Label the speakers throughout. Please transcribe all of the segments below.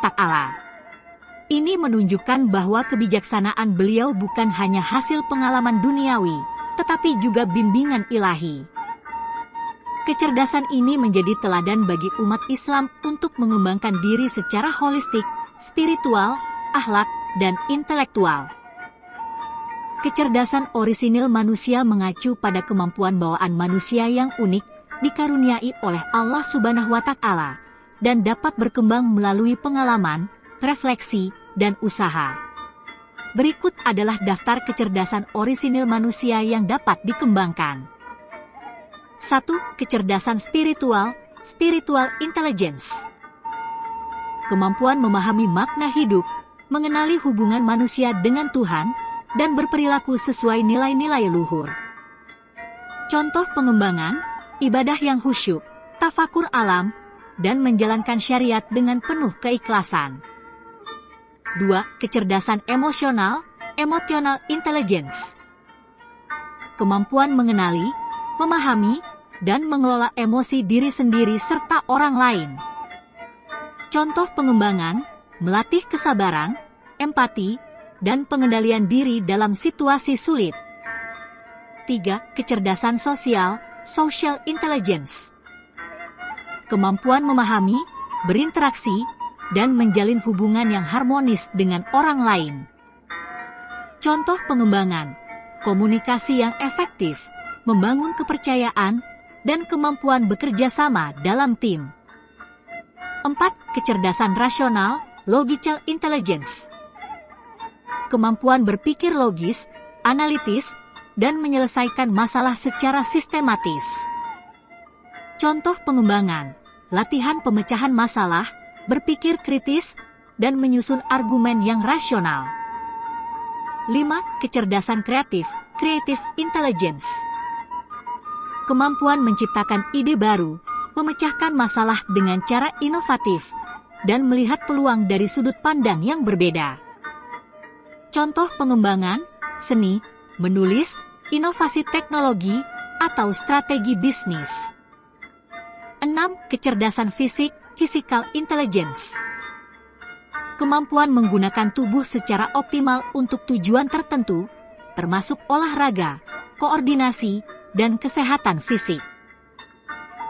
Speaker 1: watak Allah. Ini menunjukkan bahwa kebijaksanaan beliau bukan hanya hasil pengalaman duniawi, tetapi juga bimbingan ilahi. Kecerdasan ini menjadi teladan bagi umat Islam untuk mengembangkan diri secara holistik, spiritual, akhlak, dan intelektual. Kecerdasan orisinil manusia mengacu pada kemampuan bawaan manusia yang unik, dikaruniai oleh Allah Subhanahu wa Ta'ala, dan dapat berkembang melalui pengalaman, refleksi, dan usaha. Berikut adalah daftar kecerdasan orisinil manusia yang dapat dikembangkan. 1. Kecerdasan spiritual, spiritual intelligence. Kemampuan memahami makna hidup, mengenali hubungan manusia dengan Tuhan, dan berperilaku sesuai nilai-nilai luhur. Contoh pengembangan, ibadah yang khusyuk, tafakur alam, dan menjalankan syariat dengan penuh keikhlasan. 2. Kecerdasan emosional, emotional intelligence. Kemampuan mengenali, memahami, dan mengelola emosi diri sendiri serta orang lain. Contoh pengembangan, melatih kesabaran, empati, dan pengendalian diri dalam situasi sulit. 3. Kecerdasan sosial, social intelligence. Kemampuan memahami, berinteraksi, dan menjalin hubungan yang harmonis dengan orang lain. Contoh pengembangan, komunikasi yang efektif, membangun kepercayaan, dan kemampuan bekerja sama dalam tim. 4. Kecerdasan rasional, logical intelligence. Kemampuan berpikir logis, analitis, dan menyelesaikan masalah secara sistematis. Contoh pengembangan, latihan pemecahan masalah, berpikir kritis, dan menyusun argumen yang rasional. 5. Kecerdasan kreatif, creative intelligence. Kemampuan menciptakan ide baru, memecahkan masalah dengan cara inovatif, dan melihat peluang dari sudut pandang yang berbeda. Contoh pengembangan, seni, menulis, inovasi teknologi, atau strategi bisnis. 6. Kecerdasan fisik, physical intelligence. Kemampuan menggunakan tubuh secara optimal untuk tujuan tertentu, termasuk olahraga, koordinasi, dan kesehatan fisik.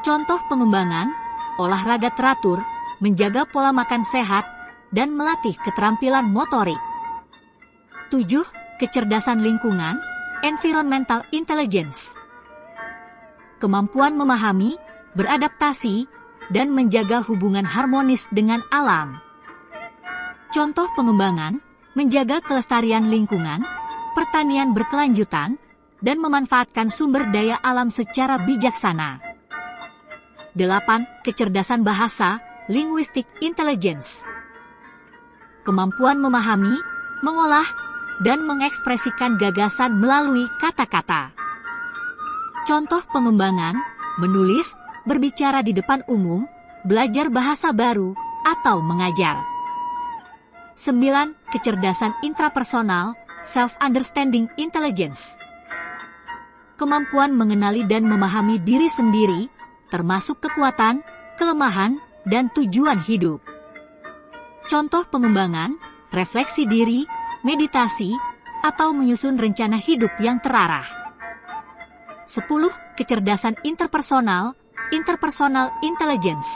Speaker 1: Contoh pengembangan, olahraga teratur, menjaga pola makan sehat, dan melatih keterampilan motorik. 7. Kecerdasan lingkungan, environmental intelligence. Kemampuan memahami, beradaptasi, dan menjaga hubungan harmonis dengan alam. Contoh pengembangan, menjaga kelestarian lingkungan, pertanian berkelanjutan, dan memanfaatkan sumber daya alam secara bijaksana. 8. Kecerdasan bahasa, linguistic intelligence. Kemampuan memahami, mengolah, dan mengekspresikan gagasan melalui kata-kata. Contoh pengembangan, menulis, berbicara di depan umum, belajar bahasa baru, atau mengajar. 9. Kecerdasan intrapersonal, self-understanding intelligence. Kemampuan mengenali dan memahami diri sendiri, termasuk kekuatan, kelemahan, dan tujuan hidup. Contoh pengembangan, refleksi diri, meditasi, atau menyusun rencana hidup yang terarah. 10. Kecerdasan interpersonal, interpersonal intelligence.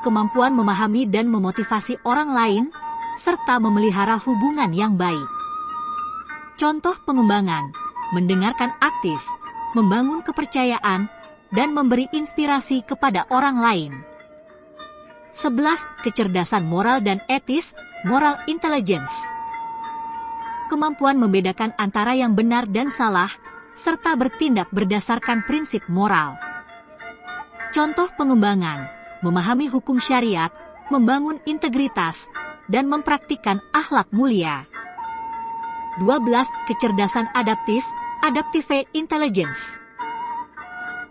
Speaker 1: Kemampuan memahami dan memotivasi orang lain, serta memelihara hubungan yang baik. Contoh pengembangan, mendengarkan aktif, membangun kepercayaan, dan memberi inspirasi kepada orang lain. 11. Kecerdasan moral dan etis, moral intelligence. Kemampuan membedakan antara yang benar dan salah, serta bertindak berdasarkan prinsip moral. Contoh pengembangan, memahami hukum syariat, membangun integritas, dan mempraktikkan akhlak mulia. 12. Kecerdasan adaptif, adaptive intelligence.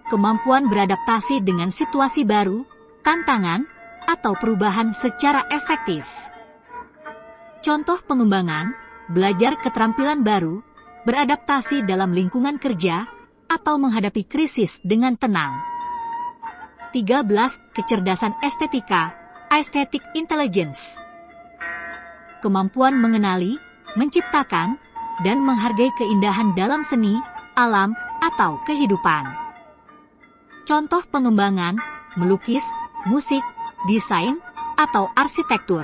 Speaker 1: Kemampuan beradaptasi dengan situasi baru, tantangan, atau perubahan secara efektif. Contoh pengembangan, belajar keterampilan baru, beradaptasi dalam lingkungan kerja, atau menghadapi krisis dengan tenang. 13. Kecerdasan estetika, Aesthetic intelligence. Kemampuan mengenali, menciptakan, dan menghargai keindahan dalam seni, alam, atau kehidupan. Contoh pengembangan, melukis, musik, desain, atau arsitektur.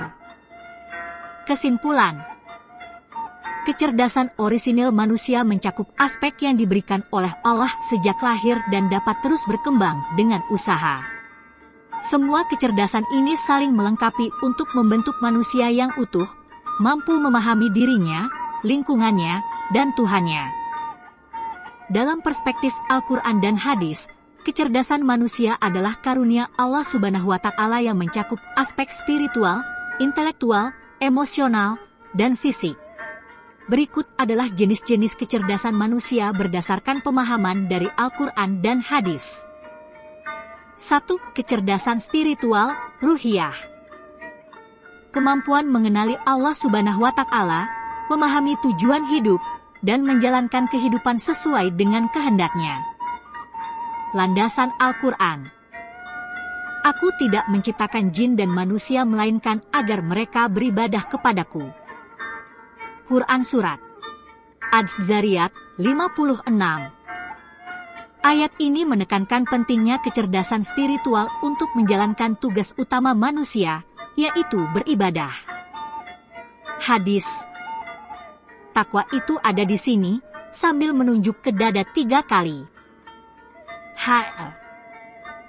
Speaker 1: Kesimpulan. Kecerdasan orisinil manusia mencakup aspek yang diberikan oleh Allah sejak lahir dan dapat terus berkembang dengan usaha. Semua kecerdasan ini saling melengkapi untuk membentuk manusia yang utuh, mampu memahami dirinya, lingkungannya, dan Tuhannya. Dalam perspektif Al-Quran dan hadis, kecerdasan manusia adalah karunia Allah Subhanahu wa Ta'ala yang mencakup aspek spiritual, intelektual, emosional, dan fisik. Berikut adalah jenis-jenis kecerdasan manusia berdasarkan pemahaman dari Al-Quran dan hadis. 1. Kecerdasan spiritual, ruhiyah. Kemampuan mengenali Allah Subhanahu wa Ta'ala, memahami tujuan hidup, dan menjalankan kehidupan sesuai dengan kehendaknya. Landasan Al-Quran. Aku tidak menciptakan jin dan manusia melainkan agar mereka beribadah kepadaku. Quran Surat Az-Zariyat 56. Ayat ini menekankan pentingnya kecerdasan spiritual untuk menjalankan tugas utama manusia, yaitu beribadah. Hadis. Takwa itu ada di sini, sambil menunjuk ke dada 3 kali.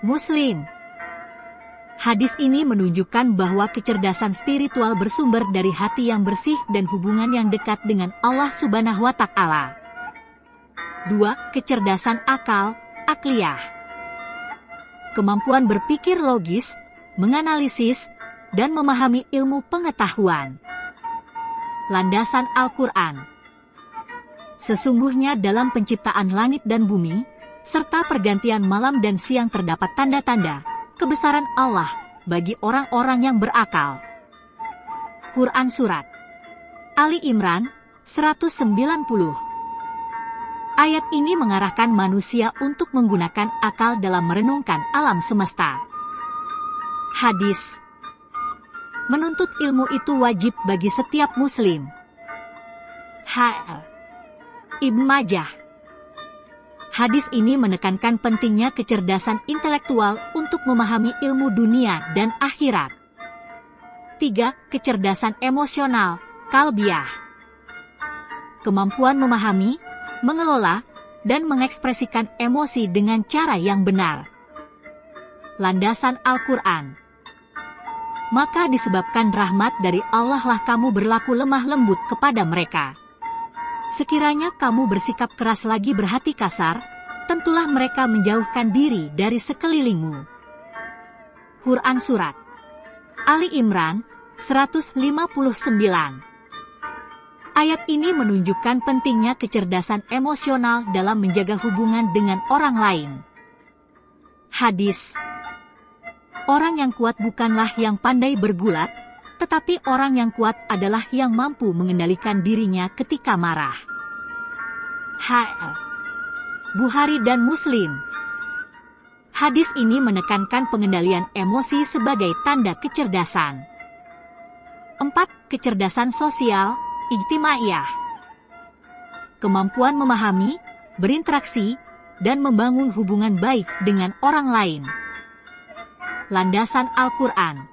Speaker 1: Muslim. Hadis ini menunjukkan bahwa kecerdasan spiritual bersumber dari hati yang bersih dan hubungan yang dekat dengan Allah Subhanahu wa Ta'ala. 2. Kecerdasan akal, akliyah. Kemampuan berpikir logis, menganalisis, dan memahami ilmu pengetahuan. Landasan Al-Quran. Sesungguhnya dalam penciptaan langit dan bumi, serta pergantian malam dan siang terdapat tanda-tanda kebesaran Allah bagi orang-orang yang berakal. Quran Surat Ali Imran 190. Ayat ini mengarahkan manusia untuk menggunakan akal dalam merenungkan alam semesta. Hadis. Menuntut ilmu itu wajib bagi setiap muslim. Ibnu Majah. Hadis ini menekankan pentingnya kecerdasan intelektual untuk memahami ilmu dunia dan akhirat. 3. Kecerdasan emosional, qalbiyah. Kemampuan memahami, mengelola, dan mengekspresikan emosi dengan cara yang benar. Landasan Al-Quran. Maka disebabkan rahmat dari Allah lah kamu berlaku lemah lembut kepada mereka. Sekiranya kamu bersikap keras lagi berhati kasar, tentulah mereka menjauhkan diri dari sekelilingmu. Quran Surat Ali Imran 159. Ayat ini menunjukkan pentingnya kecerdasan emosional dalam menjaga hubungan dengan orang lain. Hadis. Orang yang kuat bukanlah yang pandai bergulat, tetapi orang yang kuat adalah yang mampu mengendalikan dirinya ketika marah. Bukhari dan Muslim. Hadis ini menekankan pengendalian emosi sebagai tanda kecerdasan. 4. Kecerdasan sosial, ijtimaiyah. Kemampuan memahami, berinteraksi, dan membangun hubungan baik dengan orang lain. Landasan Al-Quran.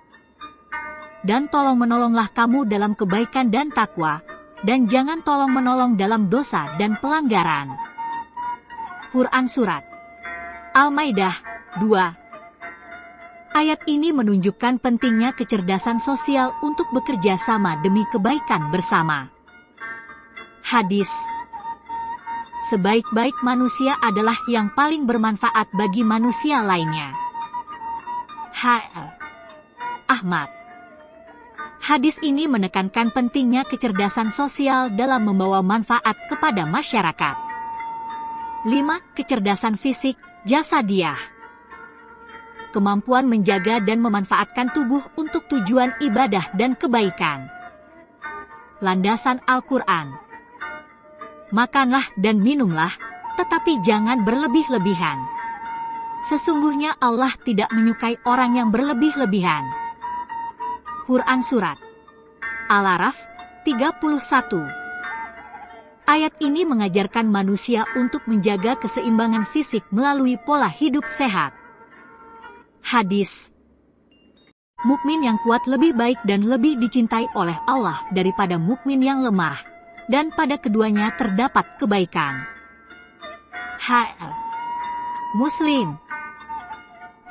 Speaker 1: Dan tolong-menolonglah kamu dalam kebaikan dan takwa, dan jangan tolong-menolong dalam dosa dan pelanggaran. Quran Surat Al-Maidah 2. Ayat ini menunjukkan pentingnya kecerdasan sosial untuk bekerja sama demi kebaikan bersama. Hadis. Sebaik-baik manusia adalah yang paling bermanfaat bagi manusia lainnya. Ahmad. Hadis ini menekankan pentingnya kecerdasan sosial dalam membawa manfaat kepada masyarakat. 5. Kecerdasan fisik, jasadiah. Kemampuan menjaga dan memanfaatkan tubuh untuk tujuan ibadah dan kebaikan. Landasan Al-Quran. Makanlah dan minumlah, tetapi jangan berlebih-lebihan. Sesungguhnya Allah tidak menyukai orang yang berlebih-lebihan. Quran Surat Al-A'raf 31. Ayat ini mengajarkan manusia untuk menjaga keseimbangan fisik melalui pola hidup sehat. Hadis: mukmin yang kuat lebih baik dan lebih dicintai oleh Allah daripada mukmin yang lemah, dan pada keduanya terdapat kebaikan. Muslim.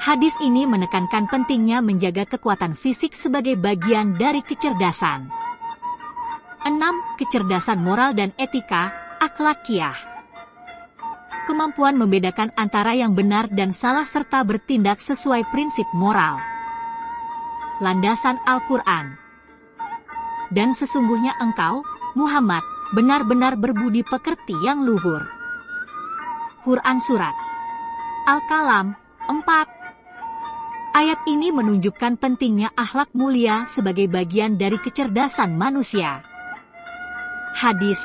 Speaker 1: Hadis ini menekankan pentingnya menjaga kekuatan fisik sebagai bagian dari kecerdasan. 6. Kecerdasan moral dan etika, akhlakiyah. Kemampuan membedakan antara yang benar dan salah serta bertindak sesuai prinsip moral. Landasan Al-Quran. Dan sesungguhnya engkau, Muhammad, benar-benar berbudi pekerti yang luhur. Quran Surat Al-Kalam 4. Ayat ini menunjukkan pentingnya akhlak mulia sebagai bagian dari kecerdasan manusia. Hadis: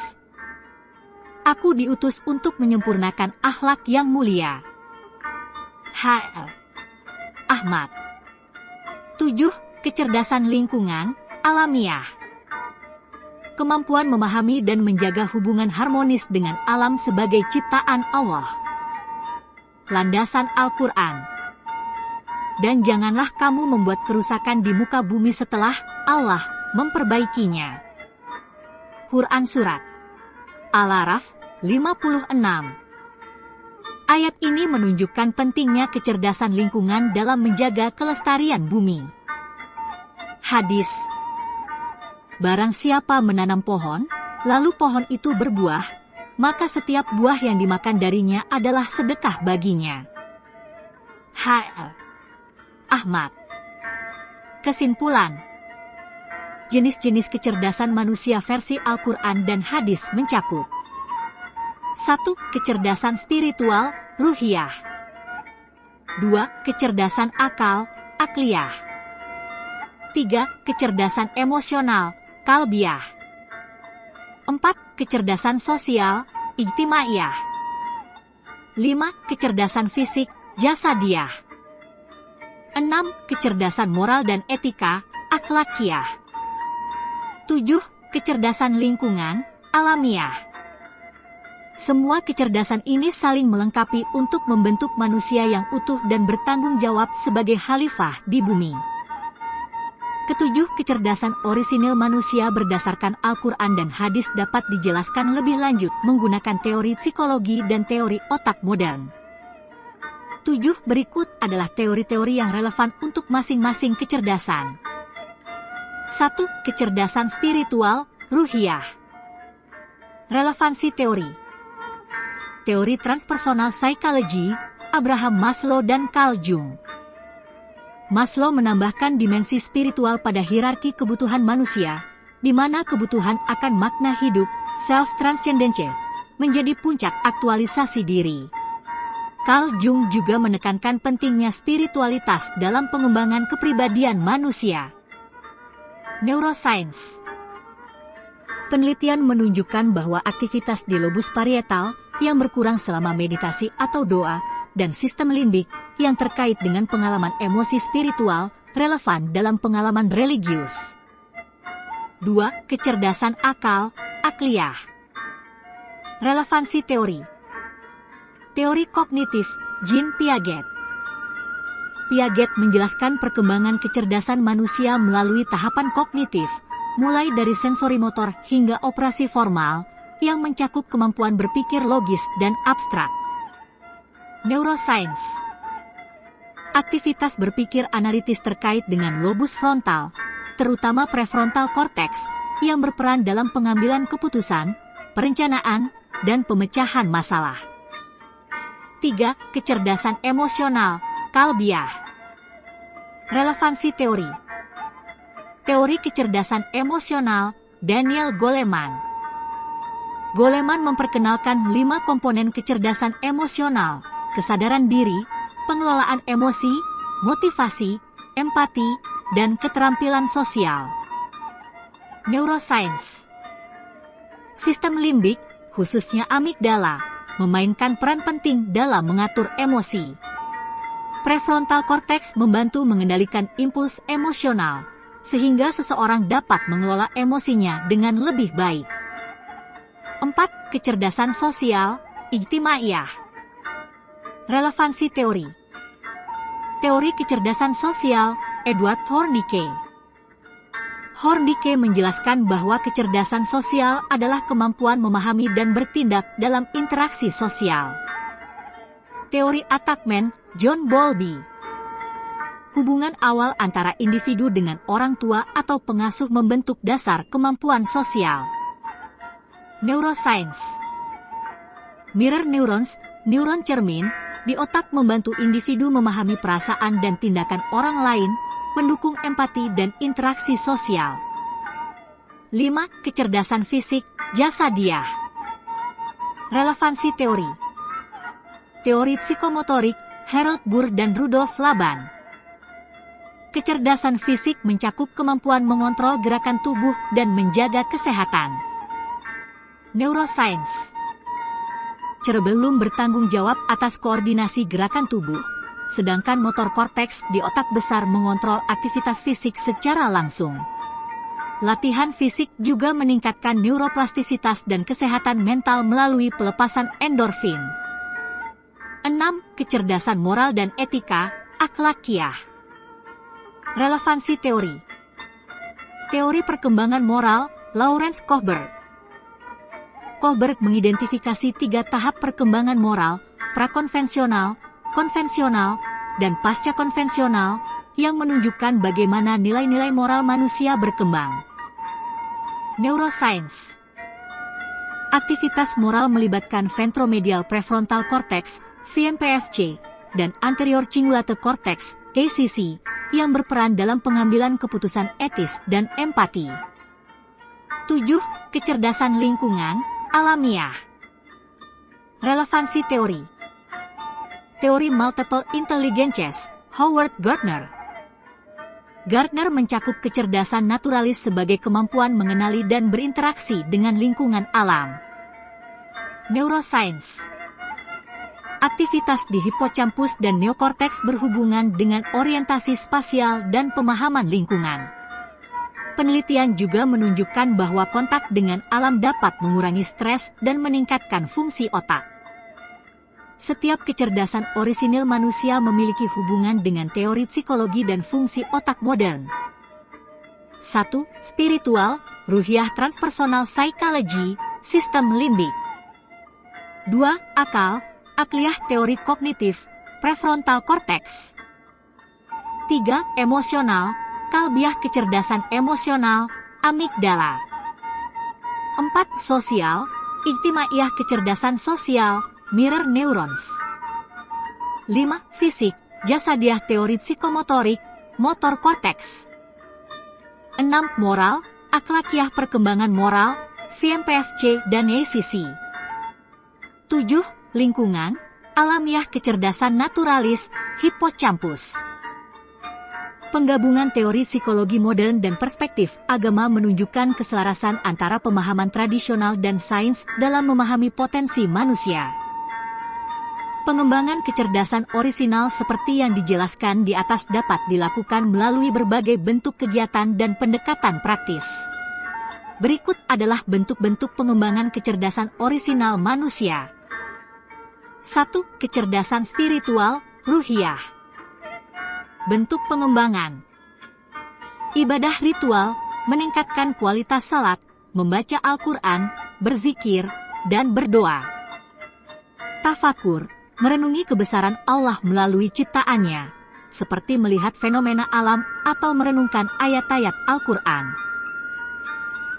Speaker 1: aku diutus untuk menyempurnakan akhlak yang mulia. Ahmad. 7. Kecerdasan lingkungan, alamiah. Kemampuan memahami dan menjaga hubungan harmonis dengan alam sebagai ciptaan Allah. Landasan Al-Quran. Dan janganlah kamu membuat kerusakan di muka bumi setelah Allah memperbaikinya. Quran Surat Al-A'raf 56. Ayat ini menunjukkan pentingnya kecerdasan lingkungan dalam menjaga kelestarian bumi. Hadis: barang siapa menanam pohon, lalu pohon itu berbuah, maka setiap buah yang dimakan darinya adalah sedekah baginya. Ahmad. Kesimpulan: jenis-jenis kecerdasan manusia versi Al-Quran dan hadis mencakup: 1. Kecerdasan spiritual, ruhiyah. 2. Kecerdasan akal, akliyah. 3. Kecerdasan emosional, kalbiyah. 4. Kecerdasan sosial, ijtimaiyah. 5. Kecerdasan fisik, jasadiyah. 6. Kecerdasan moral dan etika, akhlakiyah. 7. Kecerdasan lingkungan, alamiah. Semua kecerdasan ini saling melengkapi untuk membentuk manusia yang utuh dan bertanggung jawab sebagai khalifah di bumi. 7. Kecerdasan orisinil manusia berdasarkan Al-Quran dan hadis dapat dijelaskan lebih lanjut menggunakan teori psikologi dan teori otak modern. 7. Berikut adalah teori-teori yang relevan untuk masing-masing kecerdasan. 1. Kecerdasan spiritual, ruhiyah. Relevansi teori. Teori transpersonal psychology, Abraham Maslow dan Carl Jung. Maslow menambahkan dimensi spiritual pada hierarki kebutuhan manusia, di mana kebutuhan akan makna hidup, self-transcendence, menjadi puncak aktualisasi diri. Carl Jung juga menekankan pentingnya spiritualitas dalam pengembangan kepribadian manusia. Neuroscience. Penelitian menunjukkan bahwa aktivitas di lobus parietal yang berkurang selama meditasi atau doa dan sistem limbik yang terkait dengan pengalaman emosi spiritual relevan dalam pengalaman religius. 2. Kecerdasan akal, akliyah. Relevansi teori. Teori kognitif, Jean Piaget. Piaget menjelaskan perkembangan kecerdasan manusia melalui tahapan kognitif, mulai dari sensorimotor hingga operasi formal, yang mencakup kemampuan berpikir logis dan abstrak. Neuroscience. Aktivitas berpikir analitis terkait dengan lobus frontal, terutama prefrontal cortex, yang berperan dalam pengambilan keputusan, perencanaan, dan pemecahan masalah. 3. Kecerdasan emosional, kalbiyah. Relevansi teori. Teori kecerdasan emosional, Daniel Goleman. Goleman memperkenalkan 5 komponen kecerdasan emosional: kesadaran diri, pengelolaan emosi, motivasi, empati, dan keterampilan sosial. Neuroscience. Sistem limbik, khususnya amigdala, memainkan peran penting dalam mengatur emosi. Prefrontal cortex membantu mengendalikan impuls emosional, sehingga seseorang dapat mengelola emosinya dengan lebih baik. 4. Kecerdasan sosial, ijtimaiyah. Relevansi teori. Teori kecerdasan sosial, Edward Hornike. Hornike menjelaskan bahwa kecerdasan sosial adalah kemampuan memahami dan bertindak dalam interaksi sosial. Teori attachment, John Bowlby. Hubungan awal antara individu dengan orang tua atau pengasuh membentuk dasar kemampuan sosial. Neuroscience. Mirror neurons, neuron cermin, di otak membantu individu memahami perasaan dan tindakan orang lain, mendukung empati dan interaksi sosial. 5. Kecerdasan fisik, jasadiah. Relevansi teori. Teori psikomotorik, Harold Burr dan Rudolf Laban. Kecerdasan fisik mencakup kemampuan mengontrol gerakan tubuh dan menjaga kesehatan. Neuroscience. Cerebellum bertanggung jawab atas koordinasi gerakan tubuh, sedangkan motor korteks di otak besar mengontrol aktivitas fisik secara langsung. Latihan fisik juga meningkatkan neuroplastisitas dan kesehatan mental melalui pelepasan endorfin. 6. Kecerdasan moral dan etika, akhlakiyah. Relevansi teori. Teori perkembangan moral, Lawrence Kohlberg. Kohlberg mengidentifikasi 3 tahap perkembangan moral, prakonvensional, konvensional, dan pasca konvensional, yang menunjukkan bagaimana nilai-nilai moral manusia berkembang. Neuroscience. Aktivitas moral melibatkan ventromedial prefrontal cortex, VMPFC, dan anterior cingulate cortex, ACC, yang berperan dalam pengambilan keputusan etis dan empati. 7. Kecerdasan lingkungan, alamiah. Relevansi teori. Teori multiple intelligences, Howard Gardner. Gardner mencakup kecerdasan naturalis sebagai kemampuan mengenali dan berinteraksi dengan lingkungan alam. Neuroscience. Aktivitas di hipocampus dan neokorteks berhubungan dengan orientasi spasial dan pemahaman lingkungan. Penelitian juga menunjukkan bahwa kontak dengan alam dapat mengurangi stres dan meningkatkan fungsi otak. Setiap kecerdasan orisinil manusia memiliki hubungan dengan teori psikologi dan fungsi otak modern. 1. Spiritual, ruhiyah transpersonal psychology, sistem limbik. 2. Akal, akliyah teori kognitif, prefrontal cortex. 3. Emosional, kalbiah kecerdasan emosional, amigdala. 4. Sosial, ijtimaiyah kecerdasan sosial, mirror neurons. 5. Fisik, jasadiah teori psikomotorik, motor cortex. 6. Moral, akhlakiyah perkembangan moral, VMPFC dan ACC. 7. Lingkungan, alamiah kecerdasan naturalis, hipocampus. Penggabungan teori psikologi modern dan perspektif agama menunjukkan keselarasan antara pemahaman tradisional dan sains dalam memahami potensi manusia. Pengembangan kecerdasan orisinal seperti yang dijelaskan di atas dapat dilakukan melalui berbagai bentuk kegiatan dan pendekatan praktis. Berikut adalah bentuk-bentuk pengembangan kecerdasan orisinal manusia. 1. Kecerdasan spiritual, ruhiyah. Bentuk pengembangan. Ibadah ritual, meningkatkan kualitas salat, membaca Al-Quran, berzikir, dan berdoa. Tafakur, merenungi kebesaran Allah melalui ciptaannya, seperti melihat fenomena alam atau merenungkan ayat-ayat Al-Quran.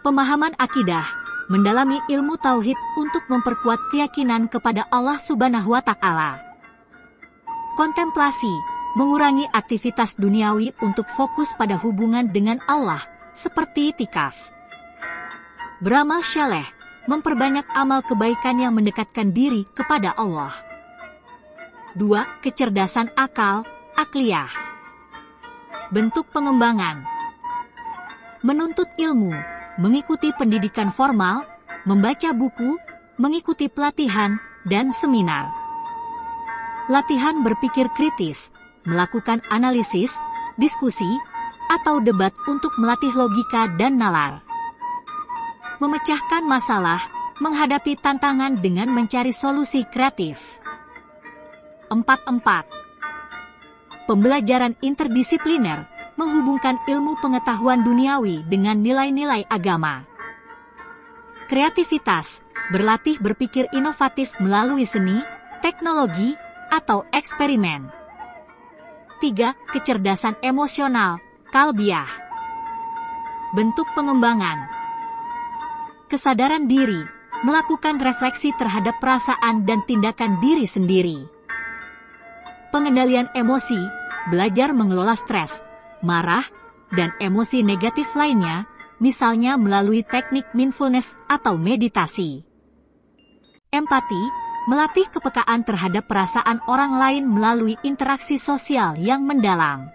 Speaker 1: Pemahaman akidah, mendalami ilmu tauhid untuk memperkuat keyakinan kepada Allah Subhanahu wa Ta'ala. Kontemplasi, mengurangi aktivitas duniawi untuk fokus pada hubungan dengan Allah, seperti itikaf. Beramal syaleh, memperbanyak amal kebaikan yang mendekatkan diri kepada Allah. 2. Kecerdasan akal, akliyah. Bentuk pengembangan. Menuntut ilmu, mengikuti pendidikan formal, membaca buku, mengikuti pelatihan, dan seminar. Latihan berpikir kritis, melakukan analisis, diskusi, atau debat untuk melatih logika dan nalar. Memecahkan masalah, menghadapi tantangan dengan mencari solusi kreatif. 4. Pembelajaran interdisipliner, menghubungkan ilmu pengetahuan duniawi dengan nilai-nilai agama. Kreativitas, berlatih berpikir inovatif melalui seni, teknologi, atau eksperimen. 3. Kecerdasan emosional, kalbiah. Bentuk pengembangan. Kesadaran diri, melakukan refleksi terhadap perasaan dan tindakan diri sendiri. Pengendalian emosi, belajar mengelola stres, marah, dan emosi negatif lainnya, misalnya melalui teknik mindfulness atau meditasi. Empati, melatih kepekaan terhadap perasaan orang lain melalui interaksi sosial yang mendalam.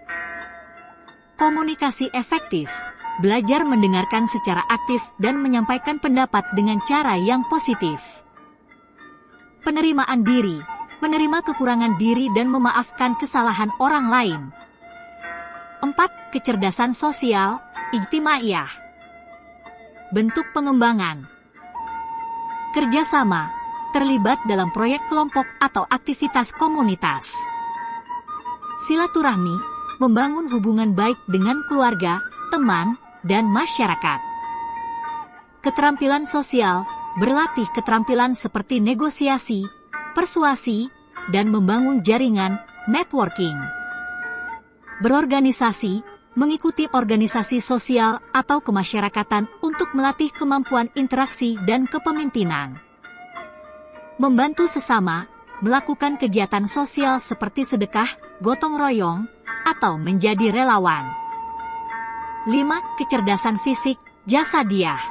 Speaker 1: Komunikasi efektif, belajar mendengarkan secara aktif dan menyampaikan pendapat dengan cara yang positif. Penerimaan diri, menerima kekurangan diri dan memaafkan kesalahan orang lain. 4. Kecerdasan sosial, ijtimaiyah. Bentuk pengembangan. Kerjasama, terlibat dalam proyek kelompok atau aktivitas komunitas. Silaturahmi, membangun hubungan baik dengan keluarga, teman, dan masyarakat. Keterampilan sosial, berlatih keterampilan seperti negosiasi, persuasi, dan membangun jaringan, networking. Berorganisasi, mengikuti organisasi sosial atau kemasyarakatan untuk melatih kemampuan interaksi dan kepemimpinan. Membantu sesama, melakukan kegiatan sosial seperti sedekah, gotong royong, atau menjadi relawan. 5. Kecerdasan fisik, jasadiah.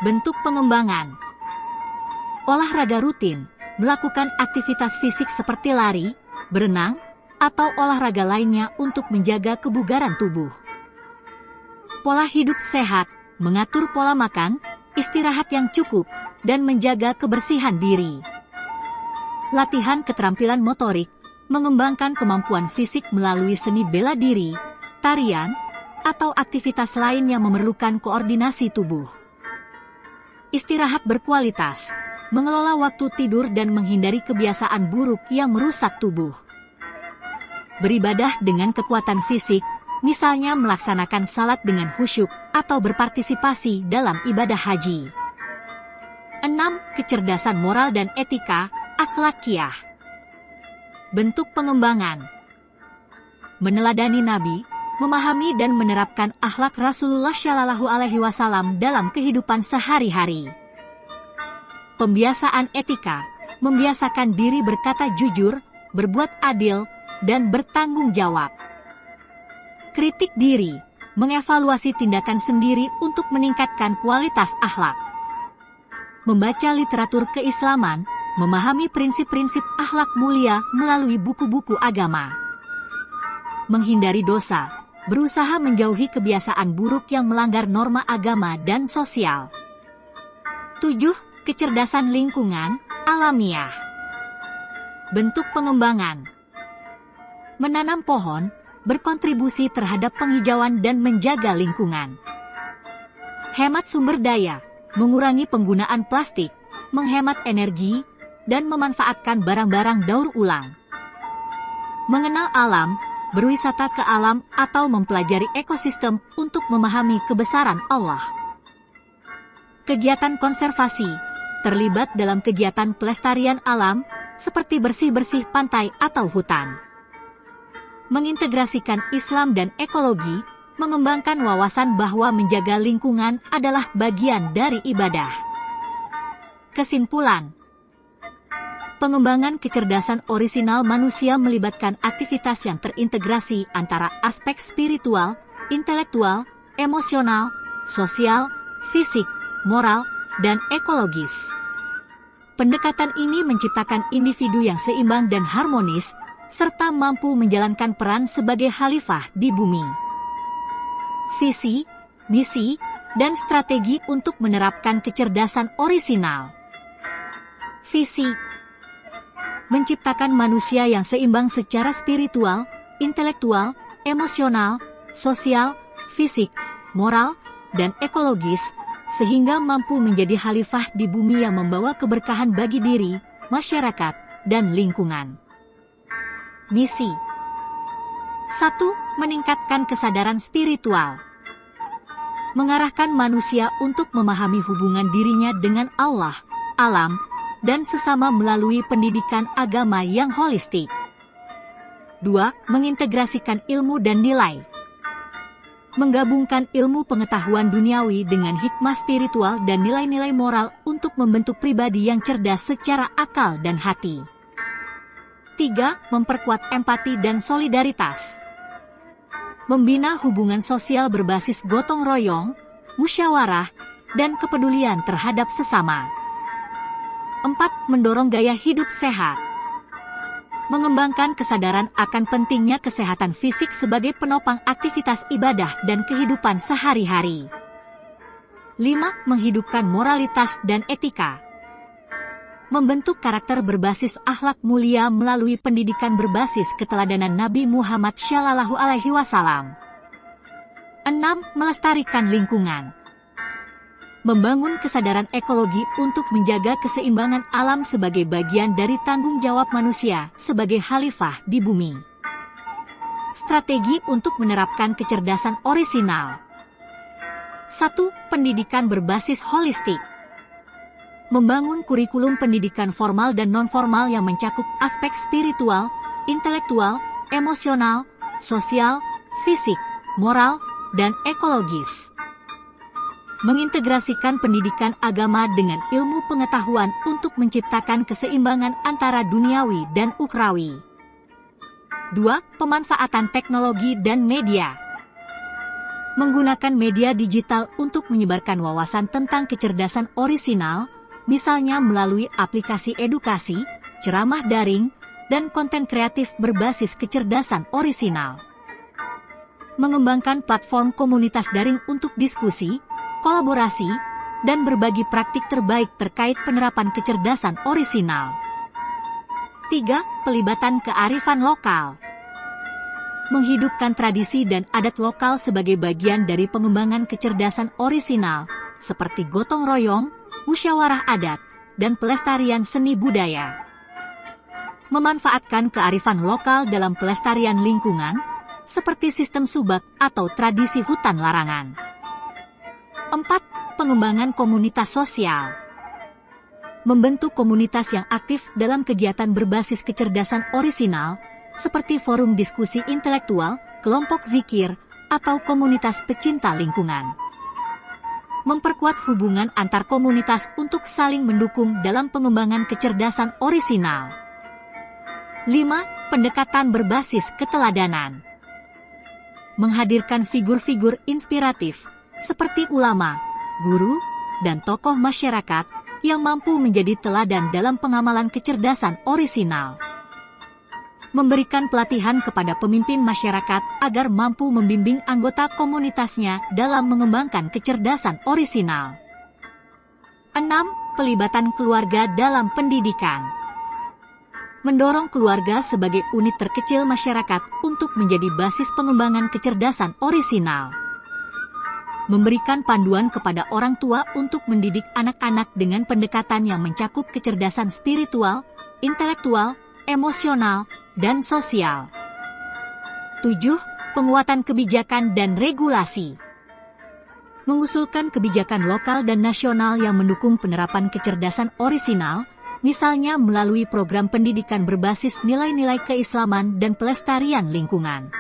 Speaker 1: Bentuk pengembangan. Olahraga rutin, melakukan aktivitas fisik seperti lari, berenang, atau olahraga lainnya untuk menjaga kebugaran tubuh. Pola hidup sehat, mengatur pola makan, istirahat yang cukup, dan menjaga kebersihan diri. Latihan keterampilan motorik, mengembangkan kemampuan fisik melalui seni bela diri, tarian, atau aktivitas lain yang memerlukan koordinasi tubuh. Istirahat berkualitas, mengelola waktu tidur dan menghindari kebiasaan buruk yang merusak tubuh. Beribadah dengan kekuatan fisik, misalnya melaksanakan salat dengan khusyuk atau berpartisipasi dalam ibadah haji. 6. Kecerdasan moral dan etika, akhlakiyah. Bentuk pengembangan. Meneladani Nabi, memahami dan menerapkan akhlak Rasulullah Shallallahu Alaihi Wasallam dalam kehidupan sehari-hari. Pembiasaan etika, membiasakan diri berkata jujur, berbuat adil, dan bertanggung jawab. Kritik diri, mengevaluasi tindakan sendiri untuk meningkatkan kualitas akhlak. Membaca literatur keislaman, memahami prinsip-prinsip akhlak mulia melalui buku-buku agama. Menghindari dosa, berusaha menjauhi kebiasaan buruk yang melanggar norma agama dan sosial. 7. Kecerdasan lingkungan, alamiah. Bentuk pengembangan. Menanam pohon, berkontribusi terhadap penghijauan dan menjaga lingkungan. Hemat sumber daya, mengurangi penggunaan plastik, menghemat energi, dan memanfaatkan barang-barang daur ulang. Mengenal alam, berwisata ke alam atau mempelajari ekosistem untuk memahami kebesaran Allah. Kegiatan konservasi, terlibat dalam kegiatan pelestarian alam, seperti bersih-bersih pantai atau hutan. Mengintegrasikan Islam dan ekologi, mengembangkan wawasan bahwa menjaga lingkungan adalah bagian dari ibadah. Kesimpulan. Pengembangan kecerdasan orisinal manusia melibatkan aktivitas yang terintegrasi antara aspek spiritual, intelektual, emosional, sosial, fisik, moral, dan ekologis. Pendekatan ini menciptakan individu yang seimbang dan harmonis, serta mampu menjalankan peran sebagai khalifah di bumi. Visi, misi, dan strategi untuk menerapkan kecerdasan orisinal. Visi. Menciptakan manusia yang seimbang secara spiritual, intelektual, emosional, sosial, fisik, moral, dan ekologis, sehingga mampu menjadi khalifah di bumi yang membawa keberkahan bagi diri, masyarakat, dan lingkungan. Misi 1. Meningkatkan kesadaran spiritual. Mengarahkan manusia untuk memahami hubungan dirinya dengan Allah, alam, dan sesama melalui pendidikan agama yang holistik. 2. Mengintegrasikan ilmu dan nilai. Menggabungkan ilmu pengetahuan duniawi dengan hikmah spiritual dan nilai-nilai moral untuk membentuk pribadi yang cerdas secara akal dan hati. 3. Memperkuat empati dan solidaritas. Membina hubungan sosial berbasis gotong royong, musyawarah, dan kepedulian terhadap sesama. 4. Mendorong gaya hidup sehat. Mengembangkan kesadaran akan pentingnya kesehatan fisik sebagai penopang aktivitas ibadah dan kehidupan sehari-hari. 5. Menghidupkan moralitas dan etika. Membentuk karakter berbasis akhlak mulia melalui pendidikan berbasis keteladanan Nabi Muhammad SAW. 6. Melestarikan lingkungan. Membangun kesadaran ekologi untuk menjaga keseimbangan alam sebagai bagian dari tanggung jawab manusia sebagai khalifah di bumi. Strategi untuk menerapkan kecerdasan orisinal. 1. Pendidikan berbasis holistik. Membangun kurikulum pendidikan formal dan non-formal yang mencakup aspek spiritual, intelektual, emosional, sosial, fisik, moral, dan ekologis. Mengintegrasikan pendidikan agama dengan ilmu pengetahuan untuk menciptakan keseimbangan antara duniawi dan ukhrawi. 2. Pemanfaatan teknologi dan media. Menggunakan media digital untuk menyebarkan wawasan tentang kecerdasan orisinal, misalnya melalui aplikasi edukasi, ceramah daring, dan konten kreatif berbasis kecerdasan orisinal. Mengembangkan platform komunitas daring untuk diskusi, kolaborasi, dan berbagi praktik terbaik terkait penerapan kecerdasan orisinal. 3. Pelibatan kearifan lokal. Menghidupkan tradisi dan adat lokal sebagai bagian dari pengembangan kecerdasan orisinal, seperti gotong royong, musyawarah adat, dan pelestarian seni budaya. Memanfaatkan kearifan lokal dalam pelestarian lingkungan, seperti sistem subak atau tradisi hutan larangan. 4. Pengembangan komunitas sosial. Membentuk komunitas yang aktif dalam kegiatan berbasis kecerdasan orisinal, seperti forum diskusi intelektual, kelompok zikir, atau komunitas pecinta lingkungan. Memperkuat hubungan antar komunitas untuk saling mendukung dalam pengembangan kecerdasan orisinal. 5. Pendekatan berbasis keteladanan. Menghadirkan figur-figur inspiratif, seperti ulama, guru, dan tokoh masyarakat yang mampu menjadi teladan dalam pengamalan kecerdasan orisinal. Memberikan pelatihan kepada pemimpin masyarakat agar mampu membimbing anggota komunitasnya dalam mengembangkan kecerdasan orisinal. 6. Pelibatan keluarga dalam pendidikan. Mendorong keluarga sebagai unit terkecil masyarakat untuk menjadi basis pengembangan kecerdasan orisinal. Memberikan panduan kepada orang tua untuk mendidik anak-anak dengan pendekatan yang mencakup kecerdasan spiritual, intelektual, emosional, dan sosial. 7. Penguatan kebijakan dan regulasi. Mengusulkan kebijakan lokal dan nasional yang mendukung penerapan kecerdasan orisinal, misalnya melalui program pendidikan berbasis nilai-nilai keislaman dan pelestarian lingkungan.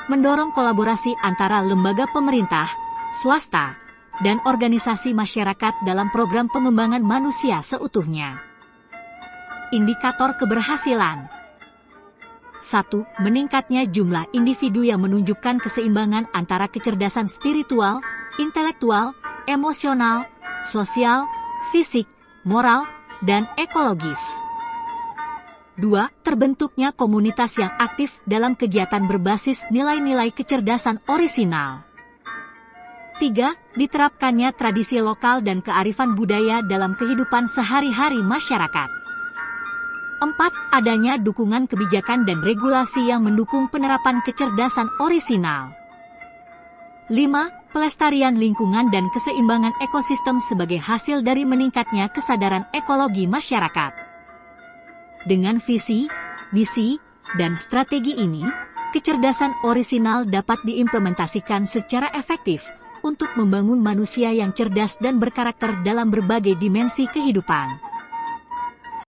Speaker 1: Mendorong kolaborasi antara lembaga pemerintah, swasta, dan organisasi masyarakat dalam program pengembangan manusia seutuhnya. Indikator keberhasilan. 1. Meningkatnya jumlah individu yang menunjukkan keseimbangan antara kecerdasan spiritual, intelektual, emosional, sosial, fisik, moral, dan ekologis. 2. Terbentuknya komunitas yang aktif dalam kegiatan berbasis nilai-nilai kecerdasan orisinal. 3. Diterapkannya tradisi lokal dan kearifan budaya dalam kehidupan sehari-hari masyarakat. 4. 4. Adanya dukungan kebijakan dan regulasi yang mendukung penerapan kecerdasan orisinal. 5. Pelestarian lingkungan dan keseimbangan ekosistem sebagai hasil dari meningkatnya kesadaran ekologi masyarakat. Dengan visi, misi, dan strategi ini, kecerdasan orisinal dapat diimplementasikan secara efektif untuk membangun manusia yang cerdas dan berkarakter dalam berbagai dimensi kehidupan.